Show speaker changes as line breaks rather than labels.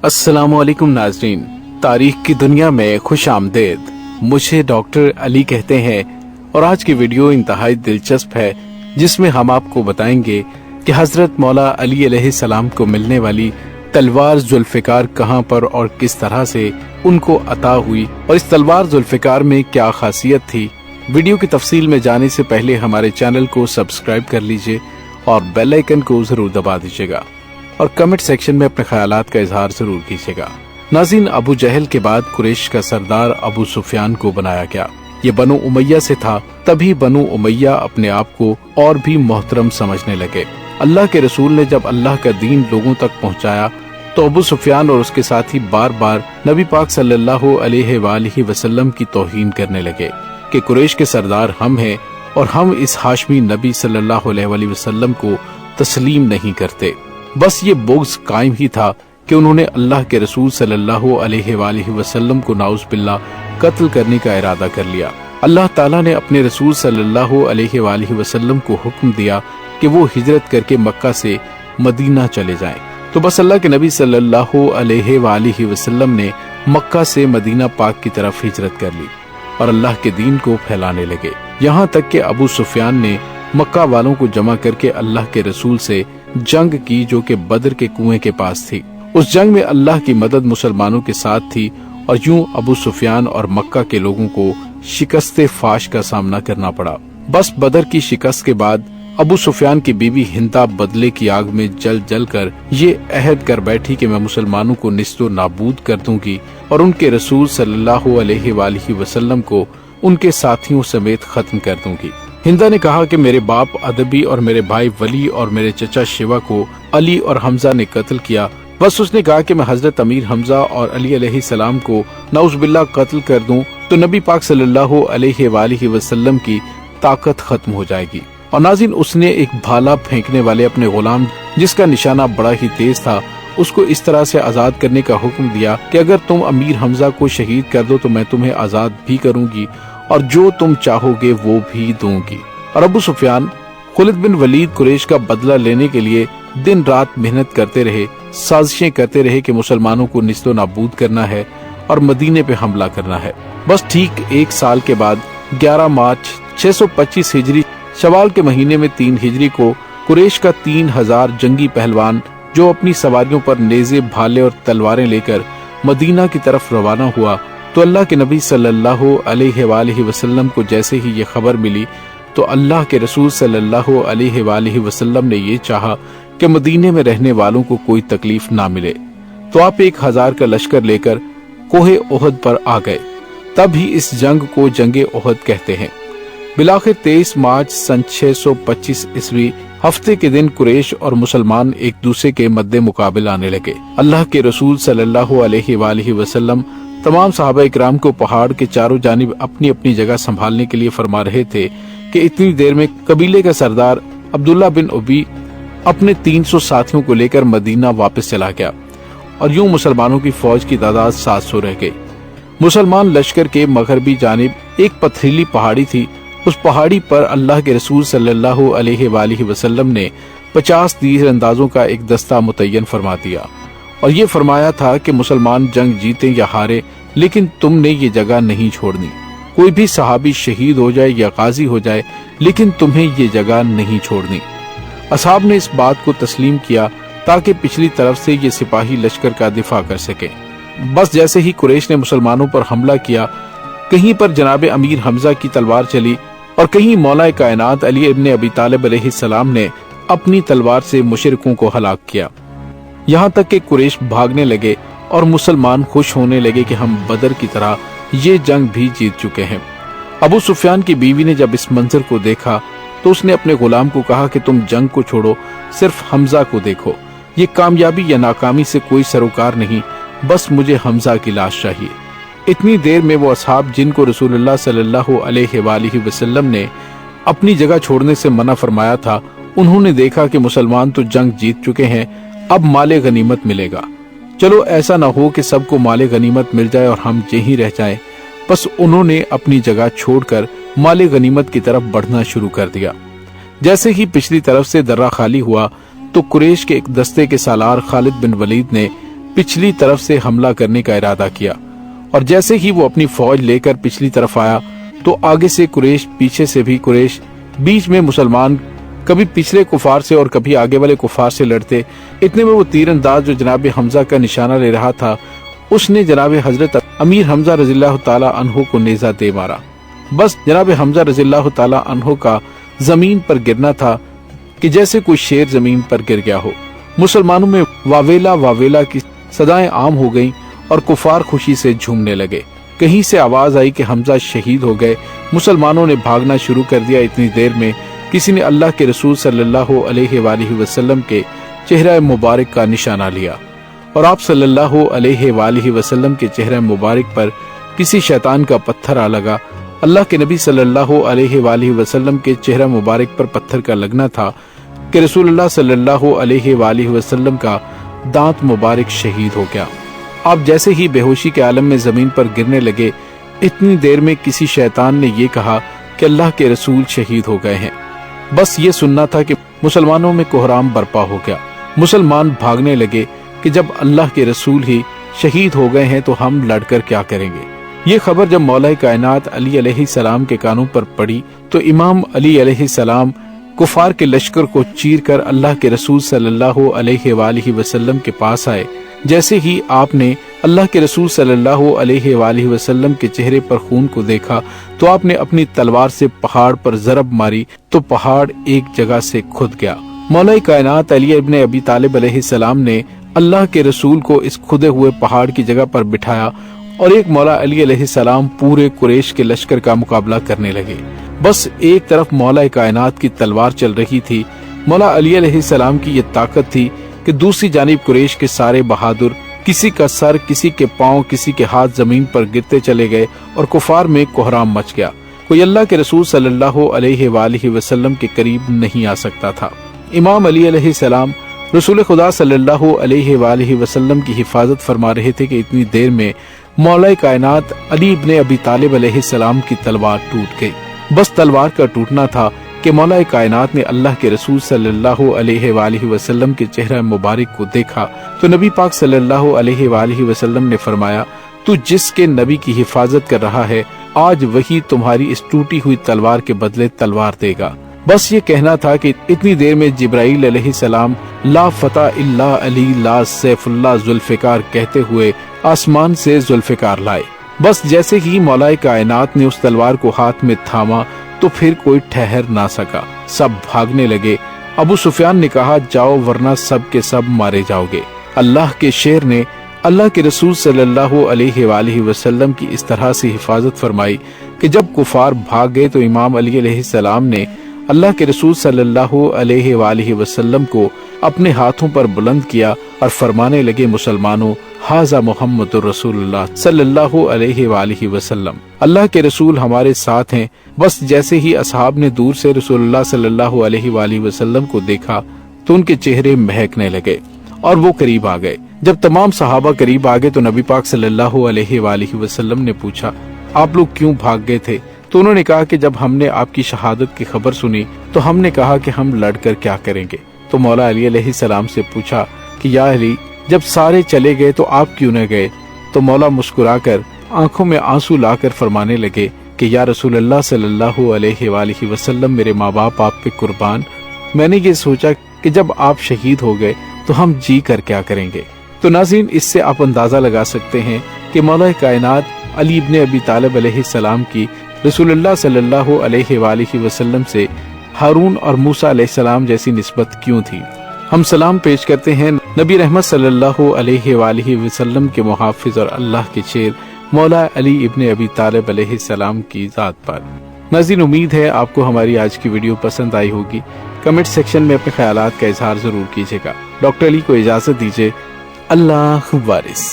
अस्सलाम वालेकुम नाज़रीन, तारीख की दुनिया में खुश आमदेद। मुझे डॉक्टर अली कहते हैं और आज की वीडियो इंतहाई दिलचस्प है, जिसमें हम आपको बताएंगे कि हजरत मौला अली अलैहिस्सलाम को मिलने वाली तलवार जुल्फिकार कहां पर और किस तरह से उनको अता हुई और इस तलवार जुल्फिकार में क्या खासियत थी। वीडियो की तफसील में जाने से पहले हमारे चैनल को सब्सक्राइब कर लीजिए और बेल आइकन को जरूर दबा दीजिएगा और कमेंट सेक्शन में अपने ख्यालात का इजहार जरूर कीजिएगा। नाज़रीन, अबू जहल के बाद कुरैश का सरदार अबू सुफियान को बनाया गया। ये बनु उमैया से था, तभी बनु उमैया अपने आप को और भी मोहतरम समझने लगे। अल्लाह के रसूल ने जब अल्लाह का दीन लोगों तक पहुंचाया तो अबू सुफियान और उसके साथी बार बार नबी पाक सल्लल्लाहु अलैहि वसल्लम की तौहीन करने लगे कि कुरैश के सरदार हम हैं और हम इस हाशमी नबी सल्लल्लाहु अलैहि वसल्लम को तस्लीम नहीं करते। बस ये बोग्स कायम ही था कि उन्होंने अल्लाह के रसूल सल्लल्लाहु अलैहि वसल्लम को नाउज़ बिल्लाह कत्ल करने का इरादा कर लिया। अल्लाह ताला ने अपने रसूल सल्लल्लाहु अलैहि वसल्लम को हुक्म दिया कि वो हिजरत करके मक्का से मदीना चले जाएं। तो बस अल्लाह के नबी सल्लल्लाहु अलैहि वसल्लम ने मक्का से मदीना पाक की तरफ हिजरत कर ली और अल्लाह के दीन को फैलाने लगे। यहाँ तक कि अबू सुफियान ने मक्का वालों को जमा करके अल्लाह के रसूल से जंग की, जो कि बदर के कुएं के पास थी। उस जंग में अल्लाह की मदद मुसलमानों के साथ थी और यूं अबू सुफियान और मक्का के लोगों को शिकस्ते फाश का सामना करना पड़ा। बस बदर की शिकस्त के बाद अबू सुफियान की बीवी हिंदा बदले की आग में जल कर ये अहद कर बैठी कि मैं मुसलमानों को निस्तो नाबूद कर दूंगी और उनके रसूल सल्लल्लाहु अलैहि वसल्लम को उनके साथियों समेत खत्म कर दूंगी। हिंदा ने कहा कि मेरे बाप अदबी और मेरे भाई वली और मेरे चचा शिवा को अली और हमजा ने कत्ल किया। बस उसने कहा कि मैं हजरत अमीर हमजा और अली अलैहिस्सलाम को नाउज़ बिल्लाह कत्ल कर दूं तो नबी पाक सल्लल्लाहु अलैहि वसल्लम की ताकत खत्म हो जाएगी। और नाज़रीन, उसने एक भाला फेंकने वाले अपने गुलाम, जिसका निशाना बड़ा ही तेज था, उसको इस तरह से आजाद करने का हुक्म दिया कि अगर तुम अमीर हमजा को शहीद कर दो तो मैं तुम्हें आजाद भी करूंगी और जो तुम चाहोगे वो भी दूंगी। और अबू सुफियान खालिद बिन वलीद कुरैश का बदला लेने के लिए दिन रात मेहनत करते रहे, साजिशें करते रहे कि मुसलमानों को निस्तो नाबूद करना है और मदीने पे हमला करना है। बस ठीक एक साल के बाद 11 मार्च 625 हिजरी शवाल के महीने में 3 हिजरी को कुरैश का 3000 जंगी पहलवान, जो अपनी सवारियों पर नेज़े, भाले और तलवारें लेकर मदीना की तरफ रवाना हुआ, तो अल्लाह के नबी सल्लल्लाहु अलैहि वसल्लम को जैसे ही ये खबर मिली तो अल्लाह के रसूल सल्लल्लाहु अलैहि वसल्लम ने ये चाहा कि मदीने में रहने वालों को कोई तकलीफ ना मिले। तो आप 1000 का लश्कर लेकर कोहे ओहद पर आ गए। तब ही इस जंग को जंगे ओहद कहते हैं। बिलाखिर 23 मार्च सन 625 ईस्वी हफ्ते के दिन कुरैश और मुसलमान एक दूसरे के मद्दे मुकाबिल आने लगे। अल्लाह के रसूल सल्लल्लाहु अलैहि वसल्लम तमाम सहाबा इकराम को पहाड़ के चारों जानिब अपनी अपनी जगह संभालने के लिए फरमा रहे थे कि इतनी देर में कबीले का सरदार अब्दुल्ला बिन उबी अपने 300 साथियों को लेकर मदीना वापस चला गया और यूं मुसलमानों की फौज की तादाद 700 रह गई। मुसलमान लश्कर के मगरबी जानिब एक पथरीली पहाड़ी थी। उस पहाड़ी पर अल्लाह के रसूल सल्लल्लाहु अलैहि वसल्लम ने 50 तीर अंदाजों का एक दस्ता मुतय्यन फरमा दिया और ये फरमाया था कि मुसलमान जंग जीते या हारे, लेकिन तुमने ये जगह नहीं छोड़नी। कोई भी सहाबी शहीद हो जाए या गाजी हो जाए, लेकिन तुम्हें ये जगह नहीं छोड़नी। असहाब ने इस बात को तस्लीम किया ताकि पिछली तरफ से ये सिपाही लश्कर का दिफा कर सके। बस जैसे ही कुरैश ने मुसलमानों पर हमला किया, कहीं पर जनाब अमीर हमजा की तलवार चली और कहीं मौला कायनात अली इब्न अबी तालिब अलैहिस्सलाम ने अपनी तलवार से मुशरिकों को हलाक किया। यहाँ तक कि कुरैश भागने लगे और मुसलमान खुश होने लगे कि हम बदर की तरह ये जंग भी जीत चुके हैं। अबू सुफियान की बीवी ने जब इस मंजर को देखा तो उसने अपने गुलाम को कहा कि तुम जंग को छोड़ो, सिर्फ हमजा को देखो। ये कामयाबी या नाकामी से कोई सरोकार नहीं, बस मुझे हमजा की लाश चाहिए। इतनी देर में वो असहाब जिनको रसूलुल्लाह सल्लल्लाहु अलैहि वसल्लम ने अपनी जगह छोड़ने से मना फरमाया था, उन्होंने देखा कि मुसलमान तो जंग जीत चुके हैं, अब माले गनीमत मिलेगा। चलो ऐसा ना हो कि सबको माले गनीमत मिल जाए और हम यहीं रह जाएं। बस उन्होंने अपनी जगह छोड़कर माले गनीमत की तरफ बढ़ना शुरू कर दिया। जैसे ही पिछली तरफ से दर्रा खाली हुआ तो कुरैश के एक दस्ते के सालार खालिद बिन वलीद ने पिछली तरफ से हमला करने का इरादा किया, और जैसे ही वो अपनी फौज लेकर पिछली तरफ आया तो आगे से कुरैश, पीछे से भी कुरैश, बीच में मुसलमान कभी पिछले कुफार से और कभी आगे वाले कुफार से लड़ते। इतने में वो तीरंदाज जो जनाब हमजा का निशाना ले रहा था, उसने जनाब हजरत अमीर हमजा रज़ियल्लाहु ताला अन्हु को नेज़ा दे मारा। बस जनाब हमजा रज़ियल्लाहु ताला अन्हु का जमीन पर गिरना था कि जैसे कोई शेर जमीन पर गिर गया हो। मुसलमानों में वावेला वावेला की सदाएं आम हो गईं और कुफार खुशी से झूमने लगे। कहीं से आवाज आई कि हमजा शहीद हो गए। मुसलमानों ने भागना शुरू कर दिया। इतनी देर में किसी ने अल्लाह के रसूल सल्लल्लाहु अलैहि वसल्लम के चेहरा मुबारक का निशाना लिया और आप सल्लल्लाहु अलैहि वसल्लम के चेहरा मुबारक पर किसी शैतान का पत्थर आ लगा। अल्लाह के नबी सल्लल्लाहु अलैहि वसल्लम के चेहरा मुबारक पर पत्थर का लगना था कि रसूलुल्लाह सल्लल्लाहु अलैहि वसल्लम का दांत मुबारक शहीद हो गया। आप जैसे ही बेहोशी के आलम में जमीन पर गिरने लगे, इतनी देर में किसी शैतान ने ये कहा कि अल्लाह के रसूल शहीद हो गए हैं। बस ये सुनना था कि मुसलमानों में कोहराम बर्पा हो गया। मुसलमान भागने लगे कि जब अल्लाह के रसूल ही शहीद हो गए हैं तो हम लड़कर क्या करेंगे। ये खबर जब मौला कायनात अली अलैहिस्सलाम के कानों पर पड़ी तो इमाम अली अलैहिस्सलाम कुफार के लश्कर को चीर कर अल्लाह के रसूल सल्लल्लाहु अलैहि वसल्लम के पास आए। जैसे ही आपने अल्लाह के रसूल सल्लल्लाहु अलैहि वसल्लम के चेहरे पर खून को देखा तो आपने अपनी तलवार से पहाड़ पर जरब मारी तो पहाड़ एक जगह से खुद गया। मौला कायनात अली इब्ने अबी तालिब अलैहिस्सलाम ने अल्लाह के रसूल को इस खुदे हुए पहाड़ की जगह पर बिठाया और एक मौला अली अलैहिस्सलाम पूरे कुरैश के लश्कर का मुकाबला करने लगे। बस एक तरफ मौला कायनात की तलवार चल रही थी, मौला अली अलैहिस्सलाम की ये ताकत थी कि दूसरी जानिब कुरैश के सारे बहादुर, किसी का सर, किसी के पांव, किसी के हाथ जमीन पर गिरते चले गए और कुफार में कोहराम मच गया। कोई अल्लाह के रसूल सल्लल्लाहु अलैहि वसल्लम के करीब नहीं आ सकता था। इमाम अली अलैहिस्सलाम रसूल खुदा सल्लल्लाहु अलैहि वसल्लम की हिफाजत फरमा रहे थे कि इतनी देर में मौला कायनात अली इब्ने अबी तालिब अलैहिस्सलाम की तलवार टूट गई। बस तलवार का टूटना था कि मौला कायनात ने अल्लाह के रसूल सल्लल्लाहु अलैहि वसल्लम के चेहरा मुबारक को देखा तो नबी पाक सल्लल्लाहु अलैहि वसल्लम ने फरमाया, तू जिसके नबी की हिफाजत कर रहा है आज वही तुम्हारी इस टूटी हुई तलवार के बदले तलवार देगा। बस ये कहना था कि इतनी देर में जिब्राइल अलैहिस्सलाम ला फता इल्ला अली ला सैफुल्लाह जुल्फिकार कहते हुए आसमान से जुल्फिकार लाए। बस जैसे ही मौला कायनात ने उस तलवार को हाथ में थामा तो फिर कोई ठहर ना सका, सब भागने लगे। अबू सुफियान ने कहा, जाओ वरना सब के सब मारे जाओगे। अल्लाह के शेर ने अल्लाह के रसूल सल्लल्लाहु अलैहि वसल्लम की इस तरह से हिफाजत फरमाई कि जब कुफार भाग गए तो इमाम अली अलैहिस्सलाम ने अल्लाह के रसूल सल्लल्लाहु अलैहि वसल्लम को अपने हाथों पर बुलंद किया और फरमाने लगे, मुसलमानों, हाजा मुहम्मदुर रसूलुल्लाह सल्लल्लाहु अलैहि वसल्लम, अल्लाह के रसूल हमारे साथ हैं। बस जैसे ही असहाब ने दूर से रसूलुल्लाह सल्लल्लाहु अलैहि वसल्लम को देखा तो उनके चेहरे महकने लगे और वो करीब आ गए। जब तमाम सहाबा करीब आ गए तो नबी पाक सल्लल्लाहु अलैहि वसल्लम ने पूछा, आप लोग क्यों भाग गए थे? तो उन्होंने कहा कि जब हमने आपकी शहादत की खबर सुनी तो हमने कहा कि हम लड़कर क्या करेंगे। तो मौला अली अलैहिस्सलाम से पूछा कि या अली, जब सारे चले गए तो आप क्यों न गए? तो मौला मुस्कुराकर आंखों में आंसू लाकर फरमाने लगे कि या रसूलल्लाह सल्लल्लाहु अलैहि वसल्लम, मेरे माँ बाप आप पे कुर्बान, मैंने ये सोचा कि जब आप शहीद हो गए तो हम जी कर क्या करेंगे। तो नाज़रीन, इससे आप अंदाजा लगा सकते हैं कि मौला कायनात अली इब्ने अबी तालिब अलैहिस्सलाम की रसूलुल्लाह सल्लल्लाहु अलैहि वसल्लम से हारून और मूसा अलैहिस्सलाम जैसी निस्बत क्यों थी। हम सलाम पेश करते हैं नबी रहमत सल्लल्लाहु अलैहि वसल्लम के मुहाफिज और अल्लाह के शेर मौला अली इब्ने अबी तालिब अलैहिस्सलाम की ज़ात पर। नाज़रीन, उम्मीद है आपको हमारी आज की वीडियो पसंद आई होगी। कमेंट सेक्शन में अपने ख्यालात का इजहार जरूर कीजिएगा। डॉक्टर अली को इजाजत दीजिए। अल्लाह वारिस।